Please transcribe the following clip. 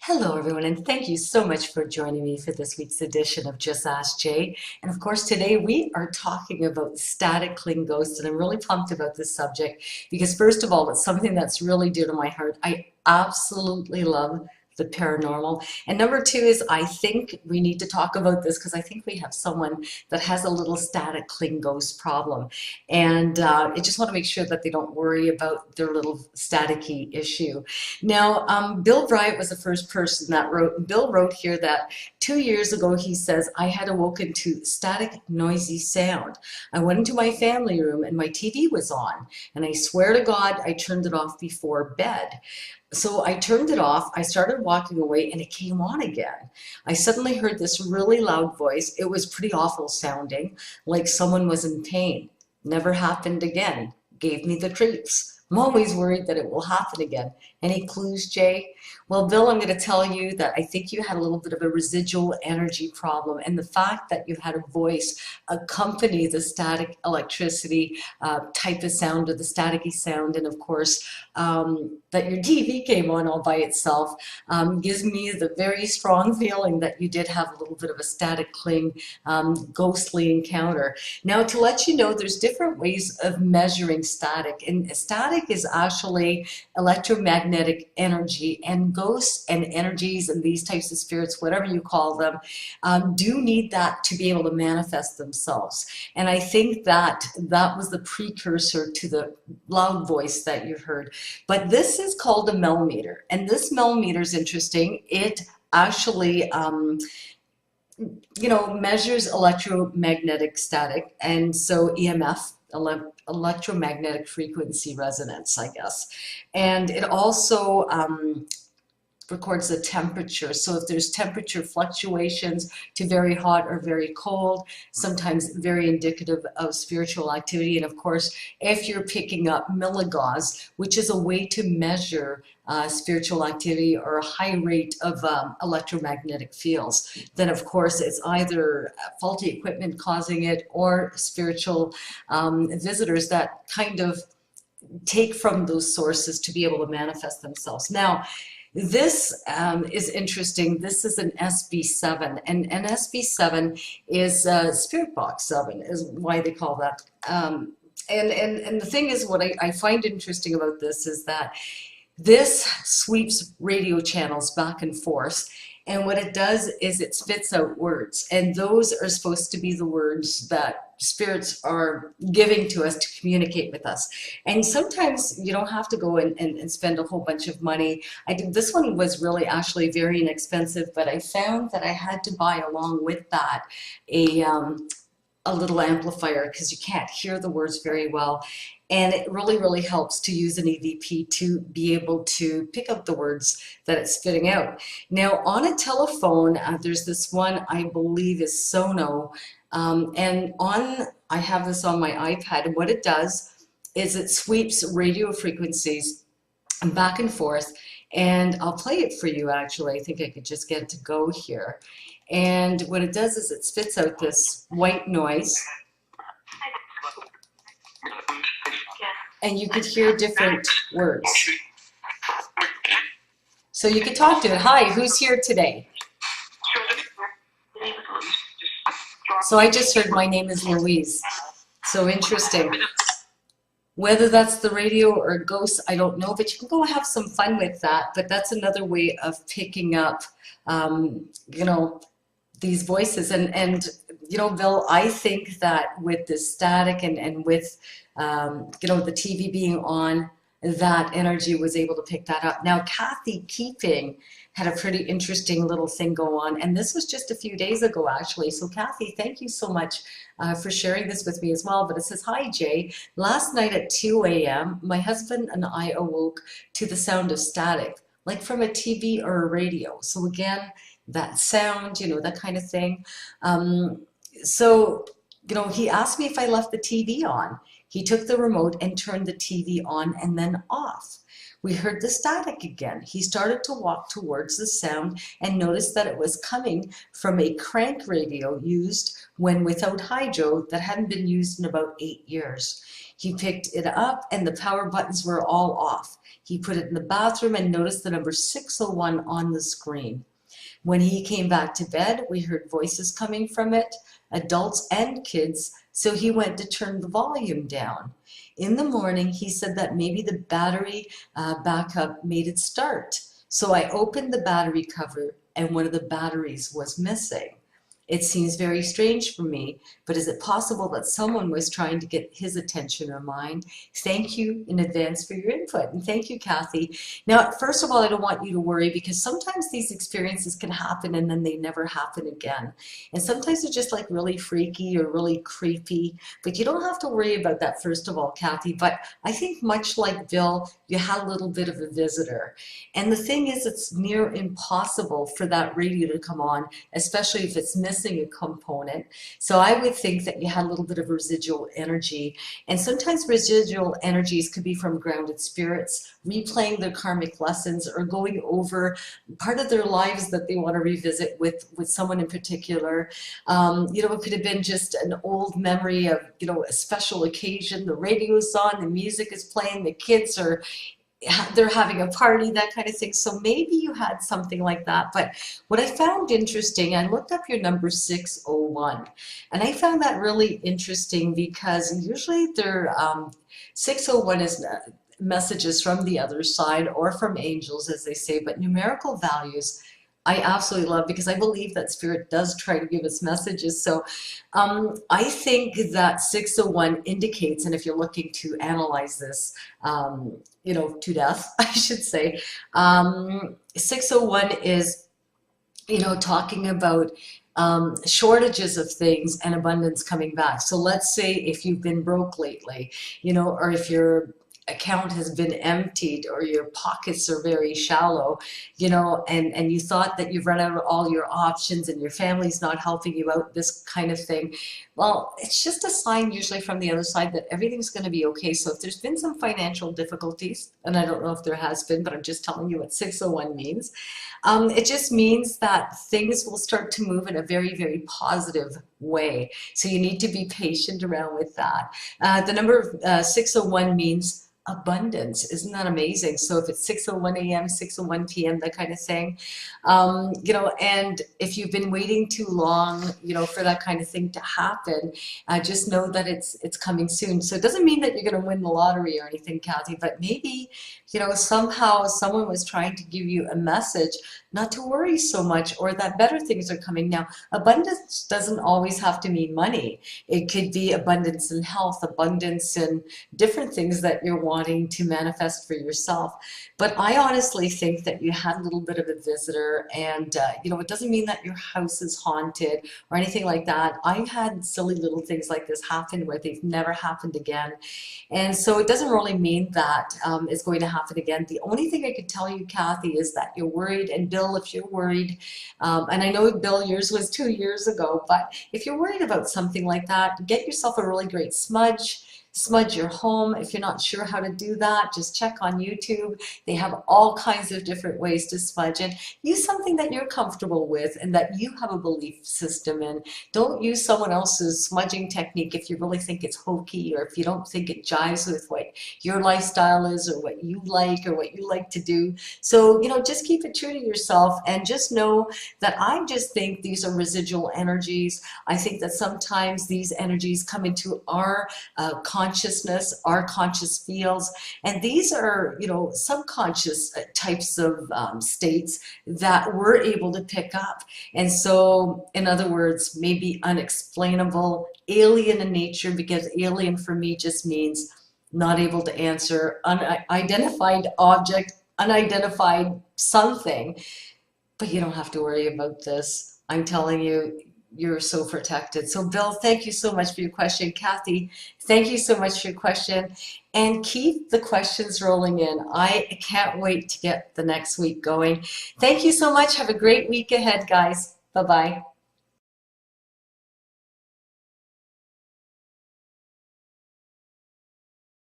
Hello, everyone, and thank you so much for joining me for this week's edition of Just Ask Jay. And of course, today we are talking about static cling ghosts, and I'm really pumped about this subject because, first of all, it's something that's really dear to my heart. I absolutely love the paranormal. And number two is I think we need to talk about this because I think we have someone that has a little static cling ghost problem. And I just want to make sure that they don't worry about their little staticky issue. Now, Bill Bryant was the first person that wrote. Bill wrote here that 2 years ago, he says, I had awoken to static, noisy sound. I went into my family room and my TV was on. And I swear to God, I turned it off before bed. So I turned it off, I started walking away, and it came on again. I suddenly heard this really loud voice. It was pretty awful sounding, like someone was in pain. Never happened again. Gave me the creeps. I'm always worried that it will happen again. Any clues, Jay? Well, Bill, I'm going to tell you that I think you had a little bit of a residual energy problem, and the fact that you had a voice accompany the static electricity type of sound or the staticky sound, and of course that your TV came on all by itself gives me the very strong feeling that you did have a little bit of a static cling ghostly encounter. Now, to let you know, there's different ways of measuring static, and static is actually electromagnetic energy, and ghosts and energies and these types of spirits, whatever you call them, do need that to be able to manifest themselves. And I think that that was the precursor to the loud voice that you heard. But this is called a millimeter, and this millimeter is interesting. It actually measures electromagnetic static, and so EMF, electromagnetic frequency resonance, I guess. And it also records the temperature. So if there's temperature fluctuations to very hot or very cold, sometimes very indicative of spiritual activity. And of course, if you're picking up mellagauss, which is a way to measure spiritual activity or a high rate of electromagnetic fields, then of course it's either faulty equipment causing it or spiritual visitors that kind of take from those sources to be able to manifest themselves. Now, this is interesting. This is an SB7, and an SB7 is Spirit Box 7, is why they call that. And the thing is, what I find interesting about this is that this sweeps radio channels back and forth, and what it does is it spits out words, and those are supposed to be the words that spirits are giving to us to communicate with us. And sometimes you don't have to go and spend a whole bunch of money. This one was really actually very inexpensive, but I found that I had to buy along with that a little amplifier because you can't hear the words very well. And it really, really helps to use an EVP to be able to pick up the words that it's spitting out. Now, on a telephone, there's this one I believe is Sono. I have this on my iPad, and what it does is it sweeps radio frequencies back and forth, and I'll play it for you actually. I think I could just get it to go here. And what it does is it spits out this white noise, and you could hear different words. So you could talk to it. Hi, who's here today? So I just heard my name is Louise. So interesting. Whether that's the radio or a ghost, I don't know, but you can go have some fun with that. But that's another way of picking up, these voices. And Bill, I think that with the static and with, the TV being on, that energy was able to pick that up. Now, Kathy Keeping had a pretty interesting little thing go on, and this was just a few days ago, actually. So, Kathy, thank you so much for sharing this with me as well. But it says, hi, Jay. Last night at 2 a.m., my husband and I awoke to the sound of static, like from a TV or a radio. So, again, that sound, that kind of thing. He asked me if I left the TV on. He took the remote and turned the TV on and then off. We heard the static again. He started to walk towards the sound and noticed that it was coming from a crank radio used when without hydro that hadn't been used in about 8 years. He picked it up and the power buttons were all off. He put it in the bathroom and noticed the number 601 on the screen. When he came back to bed, we heard voices coming from it, adults and kids, so he went to turn the volume down. In the morning, he said that maybe the battery backup made it start. So I opened the battery cover and one of the batteries was missing. It seems very strange for me, but is it possible that someone was trying to get his attention or mine? Thank you in advance for your input. And thank you, Kathy. Now, first of all, I don't want you to worry because sometimes these experiences can happen and then they never happen again. And sometimes they're just like really freaky or really creepy, but you don't have to worry about that, first of all, Kathy. But I think much like Bill, you had a little bit of a visitor. And the thing is, it's near impossible for that radio to come on, especially if it's missing a component. So I would think that you had a little bit of residual energy. And sometimes residual energies could be from grounded spirits, replaying their karmic lessons or going over part of their lives that they want to revisit with someone in particular. It could have been just an old memory of, a special occasion. The radio's on, the music is playing, the kids are they're having a party, that kind of thing. So maybe you had something like that. But what I found interesting, I looked up your number 601, and I found that really interesting because usually 601 is messages from the other side or from angels, as they say, but numerical values I absolutely love because I believe that spirit does try to give us messages. So I think that 601 indicates, and if you're looking to analyze this, to death, I should say, 601 is, talking about shortages of things and abundance coming back. So let's say if you've been broke lately, or if your account has been emptied or your pockets are very shallow, and you thought that you've run out of all your options and your family's not helping you out, this kind of thing. Well, it's just a sign usually from the other side that everything's going to be okay. So if there's been some financial difficulties, and I don't know if there has been, but I'm just telling you what 601 means, it just means that things will start to move in a very, very positive way. So you need to be patient around with that. The number 601 means abundance. Isn't that amazing? So if it's 6:01 a.m., 6:01 p.m., that kind of thing, and if you've been waiting too long, for that kind of thing to happen, just know that it's coming soon. So it doesn't mean that you're going to win the lottery or anything, Kathy, but maybe, somehow someone was trying to give you a message not to worry so much, or that better things are coming. Now, abundance doesn't always have to mean money. It could be abundance in health, abundance in different things that you're wanting to manifest for yourself. But I honestly think that you had a little bit of a visitor, and it doesn't mean that your house is haunted or anything like that. I've had silly little things like this happen where they've never happened again. And so it doesn't really mean that it's going to happen again. The only thing I could tell you, Kathy, is that you're worried. And Bill, if you're worried, and I know, Bill, yours was 2 years ago, but if you're worried about something like that, get yourself a really great smudge your home. If you're not sure how to do that, just check on YouTube. They have all kinds of different ways to smudge, and use something that you're comfortable with and that you have a belief system in. Don't use someone else's smudging technique if you really think it's hokey, or if you don't think it jives with what your lifestyle is or what you like to do. So, just keep it true to yourself, and just know that I just think these are residual energies. I think that sometimes these energies come into our consciousness, our conscious fields, and these are, subconscious types of states that we're able to pick up. And so, in other words, maybe unexplainable, alien in nature, because alien for me just means not able to answer, unidentified object, unidentified something. But you don't have to worry about this. I'm telling you, you're so protected. So Bill, thank you so much for your question. Kathy, thank you so much for your question. And keep the questions rolling in. I can't wait to get the next week going. Thank you so much. Have a great week ahead, guys. Bye-bye.